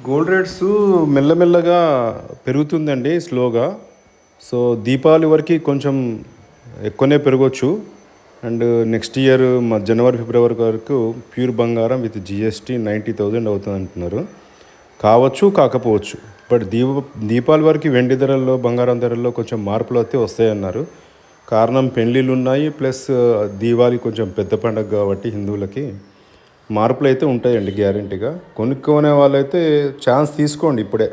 Gold rates మెల్లమెల్లగా పెరుగుతుందండి స్లోగా. సో దీపావళి వరకు కొంచెం ఎక్కువనే పెరగొచ్చు. అండ్ నెక్స్ట్ ఇయర్ జనవరి ఫిబ్రవరి వరకు ప్యూర్ బంగారం విత్ జిఎస్టీ 90,000 అవుతుంది అంటున్నారు. కావచ్చు కాకపోవచ్చు. బట్ దీపావళి వరకు వెండి ధరల్లో బంగారం ధరల్లో కొంచెం మార్పులు అయితే వస్తాయన్నారు. కారణం పెళ్ళిళ్ళు ఉన్నాయి, ప్లస్ దీపావళి కొంచెం పెద్ద పండుగ కాబట్టి హిందువులకి మార్పులు అయితే ఉంటాయండి గ్యారెంటీగా. కొనుక్కునే వాళ్ళైతే ఛాన్స్ తీసుకోండి ఇప్పుడే.